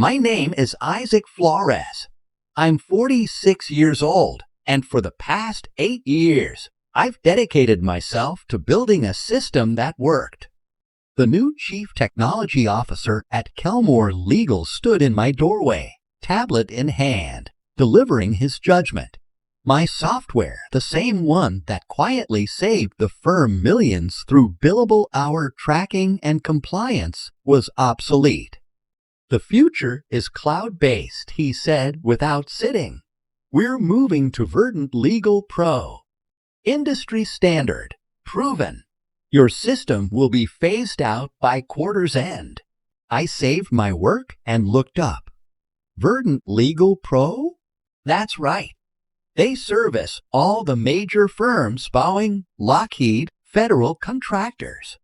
My name is Isaac Flores. I'm 46 years old, and for the past 8 years, I've dedicated myself to building a system that worked. The new Chief Technology Officer at Kelmore Legal stood in my doorway, tablet in hand, delivering his judgment. My software, the same one that quietly saved the firm millions through billable hour tracking and compliance, was obsolete. The future is cloud-based, he said without sitting. We're moving to Verdant Legal Pro. Industry standard, proven. Your system will be phased out by quarter's end. I saved my work and looked up. Verdant Legal Pro? That's right. They service all the major firms: Boeing, Lockheed, federal contractors.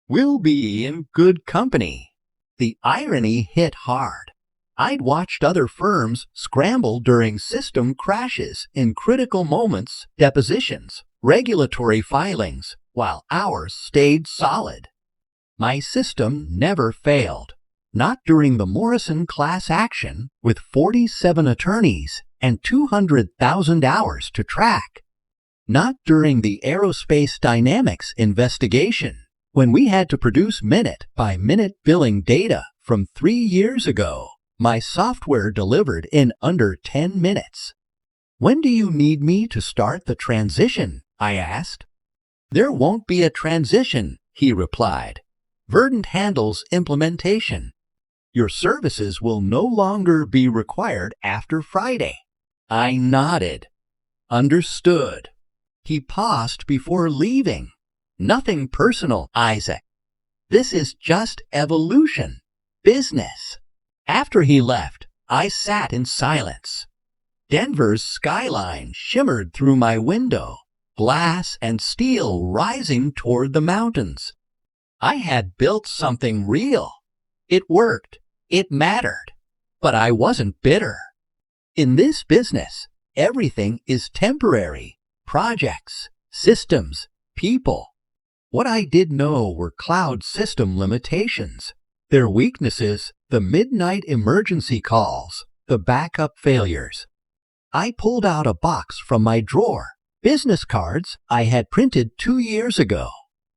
We'll be in good company. The irony hit hard. I'd watched other firms scramble during system crashes in critical moments, depositions, regulatory filings, while ours stayed solid. My system never failed. Not during the Morrison class action with 47 attorneys and 200,000 hours to track. Not during the Aerospace Dynamics investigation, when we had to produce minute-by-minute billing data from 3 years ago. My software delivered in under 10 minutes. When do you need me to start the transition? I asked. There won't be a transition, he replied. Verdant handles implementation. Your services will no longer be required after Friday. I nodded. Understood. He paused before leaving. Nothing personal, Isaac. This is just evolution. Business. After he left, I sat in silence. Denver's skyline shimmered through my window, glass and steel rising toward the mountains. I had built something real. It worked. It mattered. But I wasn't bitter. In this business, everything is temporary. Projects, systems, people. What I did know were cloud system limitations. Their weaknesses, the midnight emergency calls, the backup failures. I pulled out a box from my drawer. Business cards I had printed 2 years ago.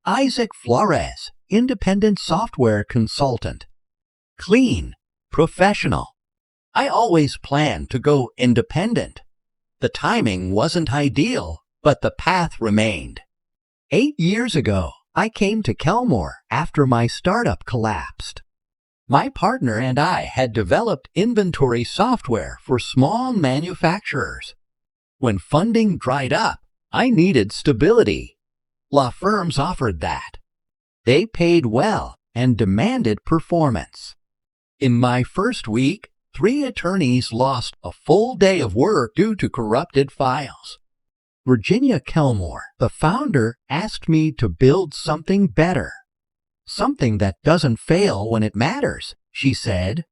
Isaac Flores, independent software consultant. Clean, professional. I always planned to go independent. The timing wasn't ideal, but the path remained. 8 years ago, I came to Kelmore after my startup collapsed. My partner and I had developed inventory software for small manufacturers. When funding dried up, I needed stability. Law firms offered that. They paid well and demanded performance. In my first week, 3 attorneys lost a full day of work due to corrupted files. Virginia Kelmore, the founder, asked me to build something better. Something that doesn't fail when it matters, she said.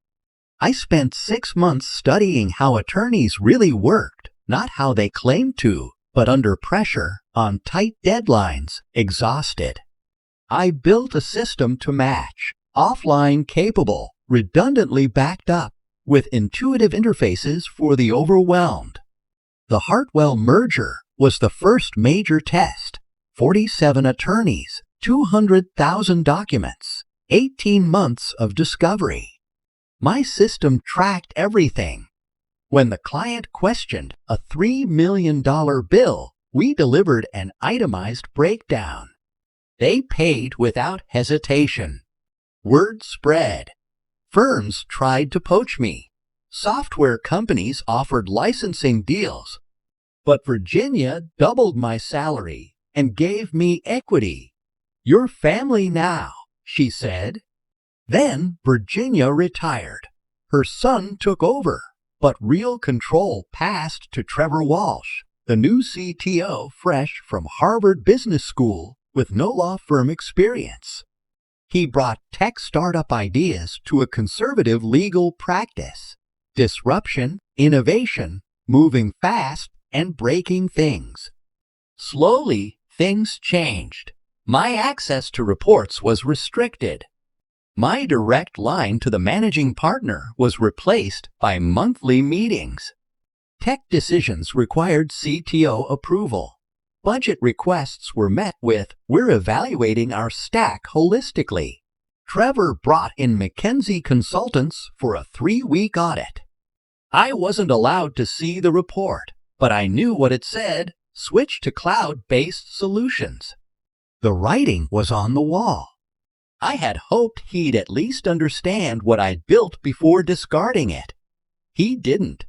I spent 6 months studying how attorneys really worked, not how they claimed to, but under pressure, on tight deadlines, exhausted. I built a system to match, offline capable, redundantly backed up, with intuitive interfaces for the overwhelmed. The Hartwell merger was the first major test. 47 attorneys, 200,000 documents, 18 months of discovery. My system tracked everything. When the client questioned a $3 million bill, we delivered an itemized breakdown. They paid without hesitation. Word spread. Firms tried to poach me. Software companies offered licensing deals. But Virginia doubled my salary and gave me equity. Your family now, she said. Then Virginia retired. Her son took over, but real control passed to Trevor Walsh, the new CTO fresh from Harvard Business School with no law firm experience. He brought tech startup ideas to a conservative legal practice. Disruption, innovation, moving fast, and breaking things. Slowly, things changed. My access to reports was restricted. My direct line to the managing partner was replaced by monthly meetings. Tech decisions required CTO approval. Budget requests were met with, "We're evaluating our stack holistically." Trevor brought in McKinsey consultants for a 3-week audit. I wasn't allowed to see the report, but I knew what it said: switch to cloud-based solutions. The writing was on the wall. I had hoped he'd at least understand what I'd built before discarding it. He didn't.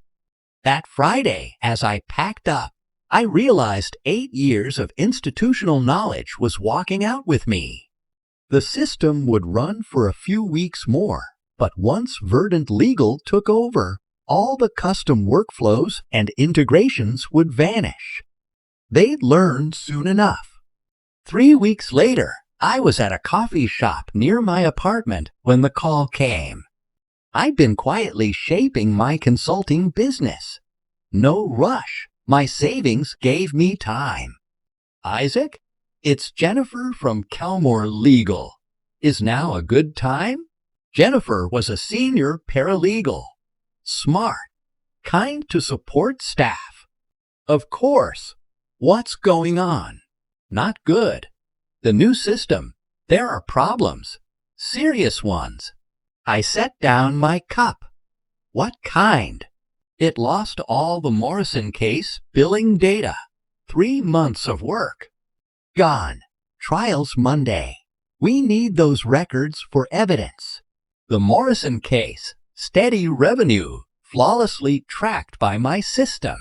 That Friday, as I packed up, I realized 8 years of institutional knowledge was walking out with me. The system would run for a few weeks more, but once Verdant Legal took over, all the custom workflows and integrations would vanish. They'd learn soon enough. 3 weeks later, I was at a coffee shop near my apartment when the call came. I'd been quietly shaping my consulting business. No rush. My savings gave me time. "Isaac, it's Jennifer from Kelmore Legal. Is now a good time?" Jennifer was a senior paralegal. Smart, kind to support staff. "Of course. What's going on?" "Not good. The new system. There are problems. Serious ones." I set down my cup. "What kind?" "It lost all the Morrison case billing data. 3 months of work. Gone. Trials Monday. We need those records for evidence." The Morrison case, steady revenue, flawlessly tracked by my system.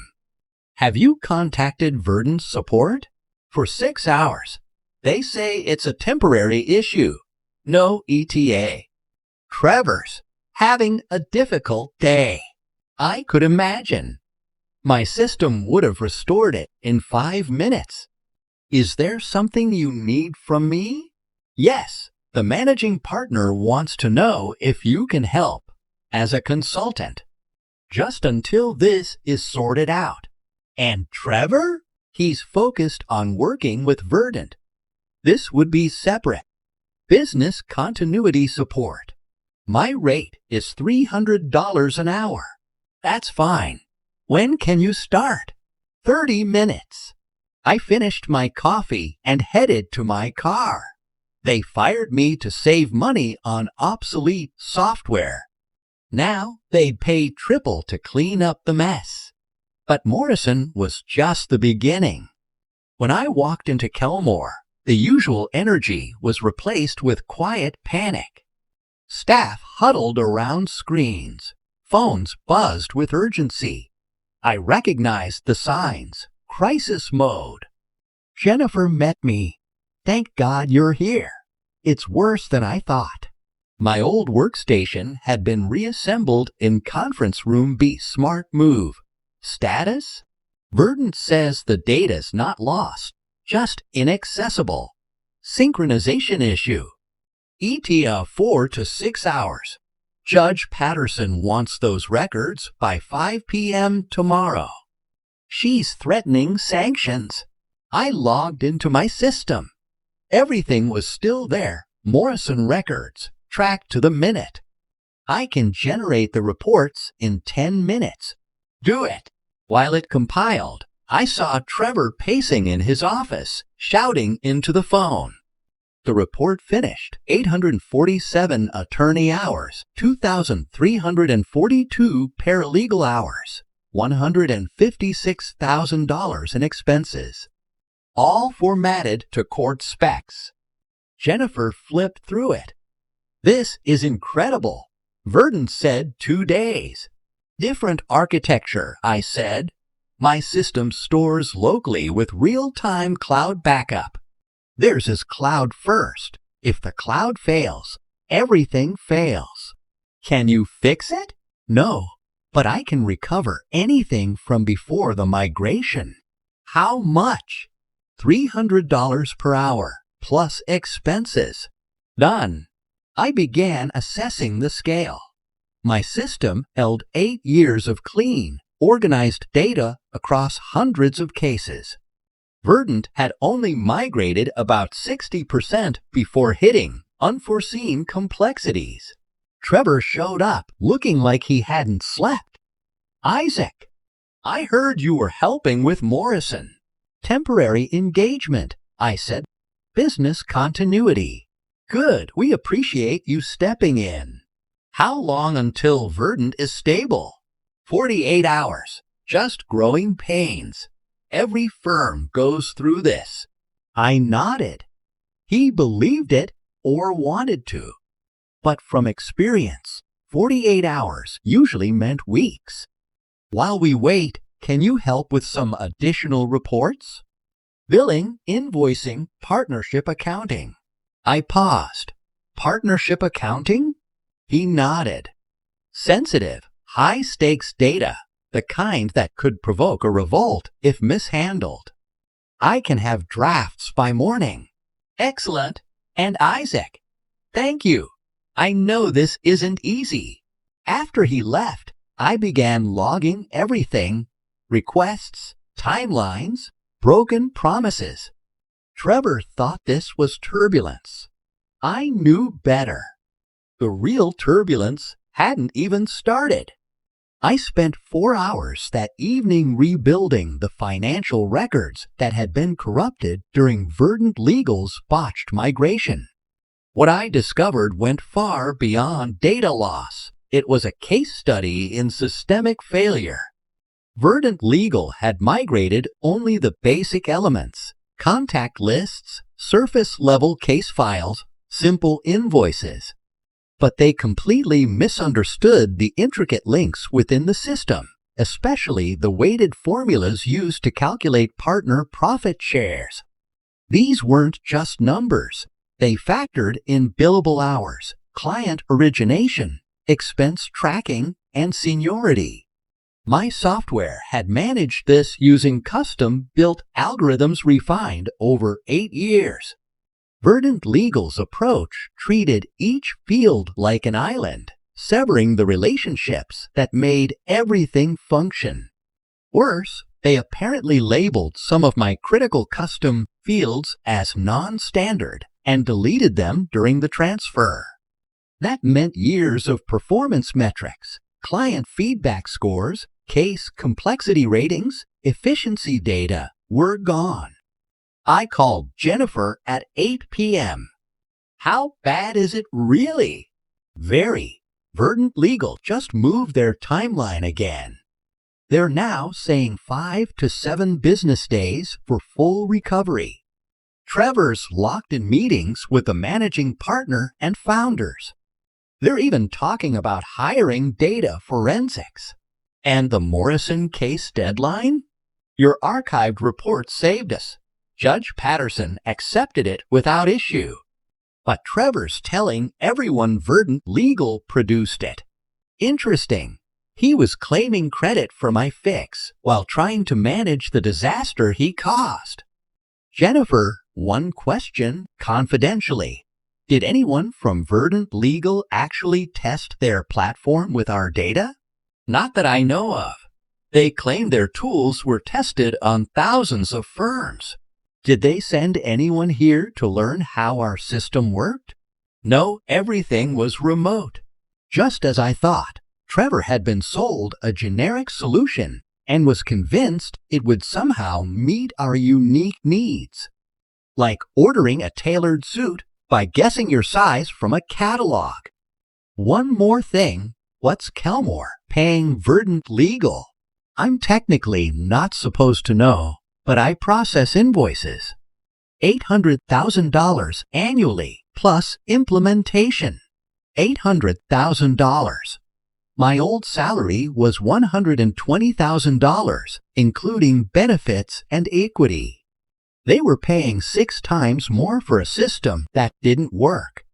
"Have you contacted Verdant support?" "For 6 hours. They say it's a temporary issue. No ETA." Trevor's having a difficult day. I could imagine. My system would have restored it in 5 minutes. "Is there something you need from me?" "Yes, the managing partner wants to know if you can help as a consultant. Just until this is sorted out." "And Trevor?" "He's focused on working with Verdant. This would be separate. Business continuity support. My rate is $300 an hour." "That's fine. When can you start?" 30 minutes. I finished my coffee and headed to my car. They fired me to save money on obsolete software. Now they'd pay triple to clean up the mess. But Morrison was just the beginning. When I walked into Kelmore, the usual energy was replaced with quiet panic. Staff huddled around screens. Phones buzzed with urgency. I recognized the signs. Crisis mode. Jennifer met me. "Thank God you're here. It's worse than I thought." My old workstation had been reassembled in conference room B. Smart move. Status? Verdant says the data's not lost, just inaccessible. Synchronization issue. ETA 4 to 6 hours. Judge Patterson wants those records by 5 p.m. tomorrow. She's threatening sanctions. I logged into my system. Everything was still there. Morrison records, tracked to the minute. I can generate the reports in 10 minutes. Do it. While it compiled, I saw Trevor pacing in his office, shouting into the phone. The report finished. 847 attorney hours, 2,342 paralegal hours, $156,000 in expenses. All formatted to court specs. Jennifer flipped through it. "This is incredible." Verdant said 2 days. "Different architecture," I said. "My system stores locally with real-time cloud backup. Theirs is cloud first. If the cloud fails, everything fails." "Can you fix it?" "No, but I can recover anything from before the migration." "How much?" $300 per hour, plus expenses. Done. I began assessing the scale. My system held 8 years of clean, organized data across hundreds of cases. Verdant had only migrated about 60% before hitting unforeseen complexities. Trevor showed up looking like he hadn't slept. Isaac, I heard you were helping with Morrison. Temporary engagement, I said. Business continuity. Good, we appreciate you stepping in. How long until Verdant is stable? 48 hours. Just growing pains. Every firm goes through this. I nodded. He believed it or wanted to. But from experience, 48 hours usually meant weeks. While we wait, can you help with some additional reports? Billing, invoicing, partnership accounting. I paused. Partnership accounting? He nodded. Sensitive, high-stakes data, the kind that could provoke a revolt if mishandled. I can have drafts by morning. Excellent. And Isaac, thank you. I know this isn't easy. After he left, I began logging everything: requests, timelines, broken promises. Trevor thought this was turbulence. I knew better. The real turbulence hadn't even started. I spent 4 hours that evening rebuilding the financial records that had been corrupted during Verdant Legal's botched migration. What I discovered went far beyond data loss. It was a case study in systemic failure. Verdant Legal had migrated only the basic elements: contact lists, surface-level case files, simple invoices. But they completely misunderstood the intricate links within the system, especially the weighted formulas used to calculate partner profit shares. These weren't just numbers. They factored in billable hours, client origination, expense tracking, and seniority. My software had managed this using custom-built algorithms refined over 8 years. Verdant Legal's approach treated each field like an island, severing the relationships that made everything function. Worse, they apparently labeled some of my critical custom fields as non-standard and deleted them during the transfer. That meant years of performance metrics, client feedback scores, case complexity ratings, efficiency data were gone. I called Jennifer at 8 p.m. How bad is it really? Very. Verdant Legal just moved their timeline again. They're now saying 5 to 7 business days for full recovery. Trevor's locked in meetings with the managing partner and founders. They're even talking about hiring data forensics. And the Morrison case deadline? Your archived report saved us. Judge Patterson accepted it without issue. But Trevor's telling everyone Verdant Legal produced it. Interesting. He was claiming credit for my fix while trying to manage the disaster he caused. Jennifer, one question confidentially. Did anyone from Verdant Legal actually test their platform with our data? Not that I know of. They claim their tools were tested on thousands of firms. Did they send anyone here to learn how our system worked? No, everything was remote. Just as I thought, Trevor had been sold a generic solution and was convinced it would somehow meet our unique needs. Like ordering a tailored suit by guessing your size from a catalog. One more thing, what's Kelmore paying Verdant Legal? I'm technically not supposed to know, but I process invoices. $800,000 annually plus implementation. $800,000. My old salary was $120,000, including benefits and equity. They were paying 6 times more for a system that didn't work.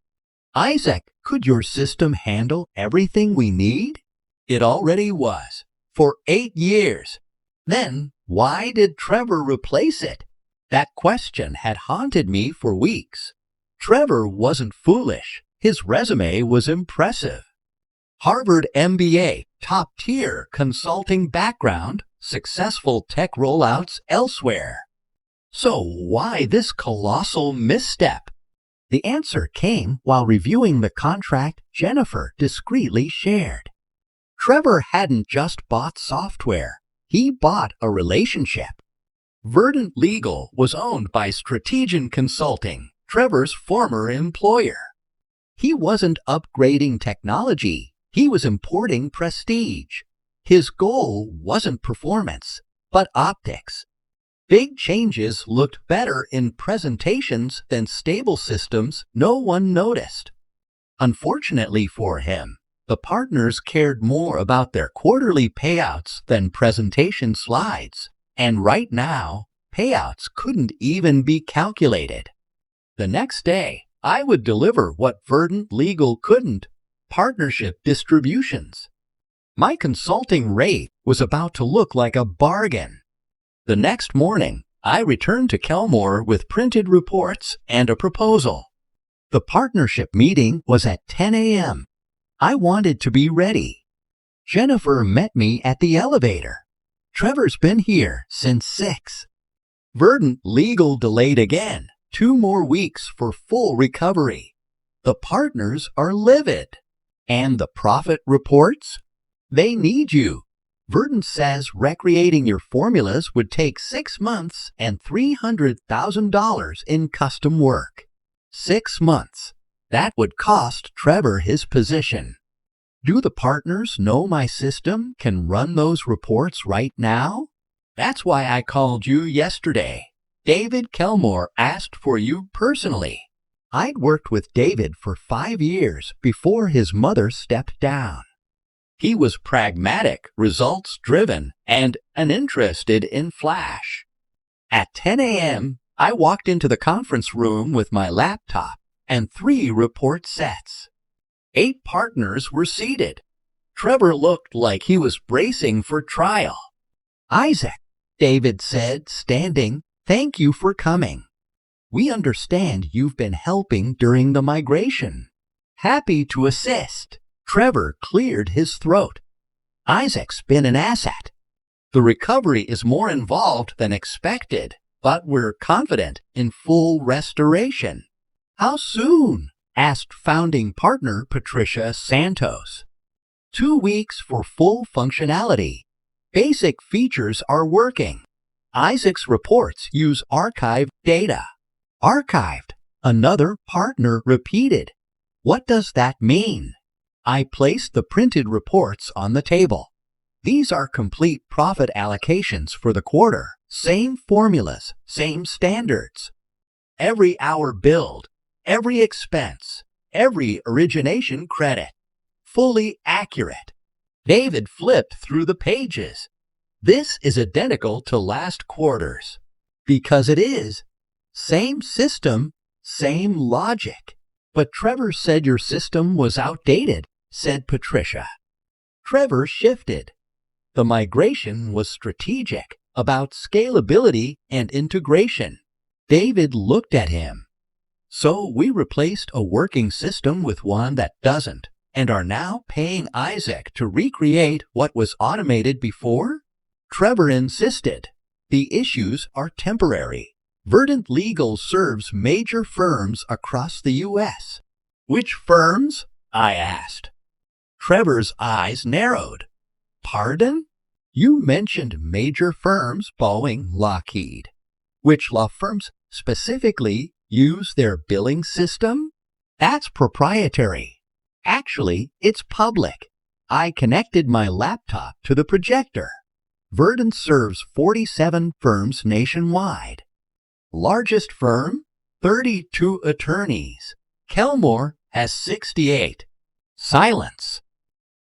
Isaac, could your system handle everything we need? It already was. For 8 years. Then, why did Trevor replace it? That question had haunted me for weeks. Trevor wasn't foolish. His resume was impressive. Harvard MBA, top-tier consulting background, successful tech rollouts elsewhere. So why this colossal misstep? The answer came while reviewing the contract Jennifer discreetly shared. Trevor hadn't just bought software, he bought a relationship. Verdant Legal was owned by Strategian Consulting, Trevor's former employer. He wasn't upgrading technology, he was importing prestige. His goal wasn't performance, but optics. Big changes looked better in presentations than stable systems no one noticed. Unfortunately for him, the partners cared more about their quarterly payouts than presentation slides, and right now, payouts couldn't even be calculated. The next day, I would deliver what Verdant Legal couldn't: partnership distributions. My consulting rate was about to look like a bargain. The next morning, I returned to Kelmore with printed reports and a proposal. The partnership meeting was at 10 a.m. I wanted to be ready. Jennifer met me at the elevator. Trevor's been here since 6. Verdant Legal delayed again, 2 more weeks for full recovery. The partners are livid. And the profit reports? They need you. Verdant says recreating your formulas would take 6 months and $300,000 in custom work. 6 months. That would cost Trevor his position. Do the partners know my system can run those reports right now? That's why I called you yesterday. David Kelmore asked for you personally. I'd worked with David for 5 years before his mother stepped down. He was pragmatic, results-driven, and uninterested in flash. At 10 a.m., I walked into the conference room with my laptop and 3 report sets. 8 partners were seated. Trevor looked like he was bracing for trial. "Isaac," David said, standing, "thank you for coming. We understand you've been helping during the migration. Happy to assist." Trevor cleared his throat. "Isaac's been an asset. The recovery is more involved than expected, but we're confident in full restoration." "How soon?" asked founding partner Patricia Santos. 2 weeks for full functionality. Basic features are working. Isaac's reports use archived data. Archived, another partner repeated. "What does that mean?" I placed the printed reports on the table. These are complete profit allocations for the quarter. Same formulas, same standards. Every hour billed, every expense, every origination credit. Fully accurate. David flipped through the pages. "This is identical to last quarter's." Because it is. Same system, same logic. "But Trevor said your system was outdated," said Patricia. Trevor shifted. The migration was strategic, about scalability and integration. David looked at him. "So we replaced a working system with one that doesn't, and are now paying Isaac to recreate what was automated before?" Trevor insisted. "The issues are temporary. Verdant Legal serves major firms across the U.S. "Which firms?" I asked. Trevor's eyes narrowed. "Pardon? You mentioned major firms, Boeing, Lockheed. Which law firms specifically use their billing system?" "That's proprietary. Actually, it's public. I connected my laptop to the projector. Verdant serves 47 firms nationwide. Largest firm? 32 attorneys. Kelmore has 68. Silence.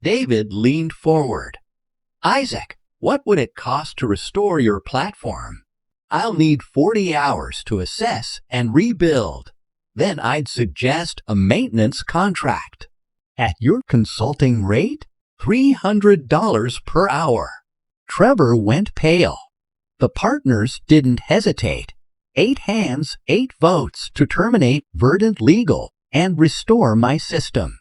David leaned forward. "Isaac, what would it cost to restore your platform?" "I'll need 40 hours to assess and rebuild. Then I'd suggest a maintenance contract." "At your consulting rate? $300 per hour." Trevor went pale. The partners didn't hesitate. 8 hands, 8 votes to terminate Verdant Legal and restore my system.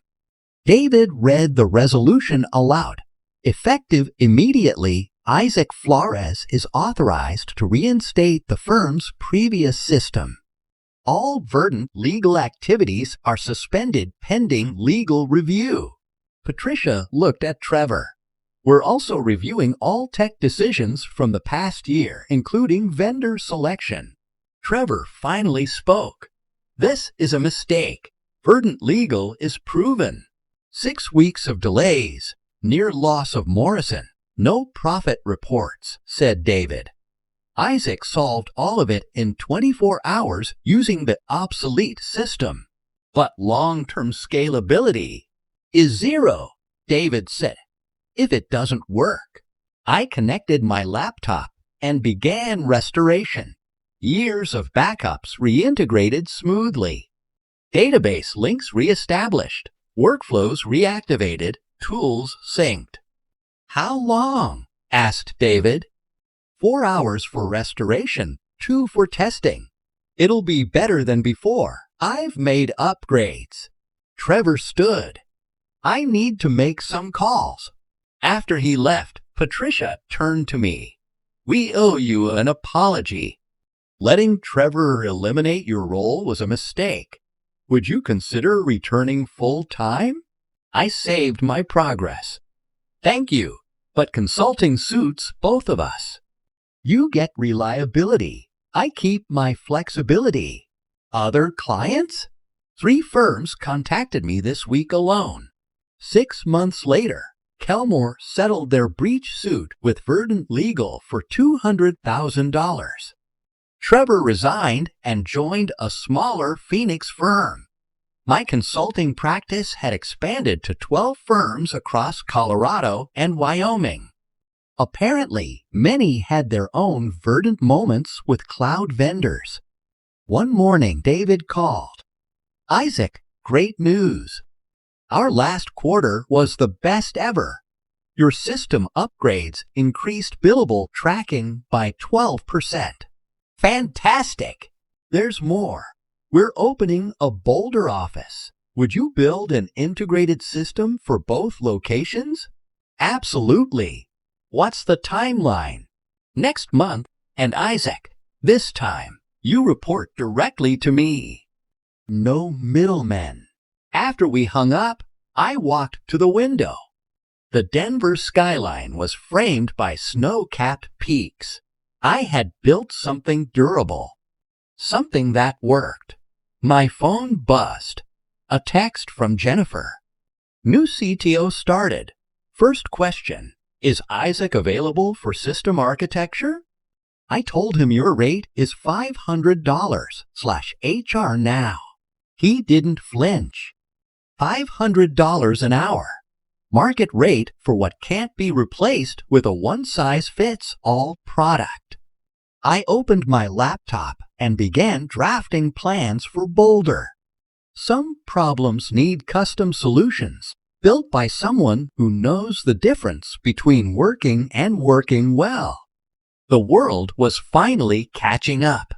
David read the resolution aloud. "Effective immediately, Isaac Flores is authorized to reinstate the firm's previous system. All verdant legal activities are suspended pending legal review. Patricia looked at Trevor. We're also reviewing all tech decisions from the past year, including vendor selection. Trevor finally spoke. This is a mistake. Verdant legal is proven. 6 weeks of delays, near loss of Morrison, no profit reports, said David. Isaac solved all of it in 24 hours using the obsolete system. But long-term scalability is zero, David said. If it doesn't work, I connected my laptop and began restoration. Years of backups reintegrated smoothly. Database links reestablished. Workflows reactivated. Tools synced. How long? Asked David. 4 hours for restoration, 2 for testing. It'll be better than before. I've made upgrades. Trevor stood. I need to make some calls. After he left, Patricia turned to me. We owe you an apology. Letting Trevor eliminate your role was a mistake. Would you consider returning full-time? I saved my progress. Thank you, but consulting suits both of us. You get reliability. I keep my flexibility. Other clients? 3 firms contacted me this week alone. 6 months later, Kelmore settled their breach suit with Verdant Legal for $200,000. Trevor resigned and joined a smaller Phoenix firm. My consulting practice had expanded to 12 firms across Colorado and Wyoming. Apparently, many had their own verdant moments with cloud vendors. One morning, David called. Isaac, great news. Our last quarter was the best ever. Your system upgrades increased billable tracking by 12%. Fantastic! There's more. We're opening a Boulder office. Would you build an integrated system for both locations? Absolutely. What's the timeline? Next month, and Isaac, this time, you report directly to me. No middlemen. After we hung up, I walked to the window. The Denver skyline was framed by snow-capped peaks. I had built something durable. Something that worked. My phone buzzed. A text from Jennifer. New CTO started. First question. Is Isaac available for system architecture? I told him your rate is $500/HR now. He didn't flinch. $500 an hour. Market rate for what can't be replaced with a one-size-fits-all product. I opened my laptop and began drafting plans for Boulder. Some problems need custom solutions, built by someone who knows the difference between working and working well. The world was finally catching up.